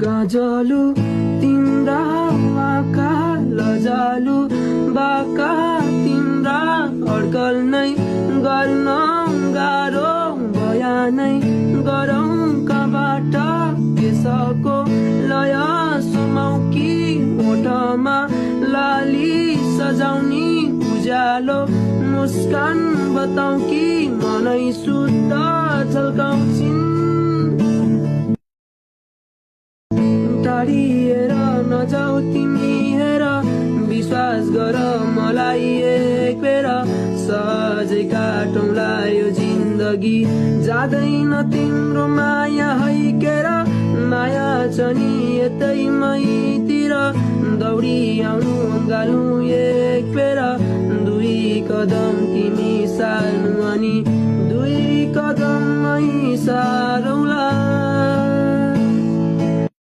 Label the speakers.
Speaker 1: गजलु तिम्रा आँखा लजालु बाका तिम्रा अड्कल नै गर्न गाह्रो बयानै गरौँ कबाट केसको लय सुमाउ कि ओठमा लाली सजाउनी उज्यालो मुस्कान बताउ कि मनै शुद्ध झल्काउँछिन् टाढिएर नजाऊ तिमी हेर विश्वास गर मलाई एक बेर सहजै काटौँला यो जिन्दगी जाँदैन तिम्रो माया हैकेर माया छ नि यतै मैतिर दौडी आउनु गालु एक बेर दुई कदम तिमी सार्नु अनि दुई कदम मै सारौँला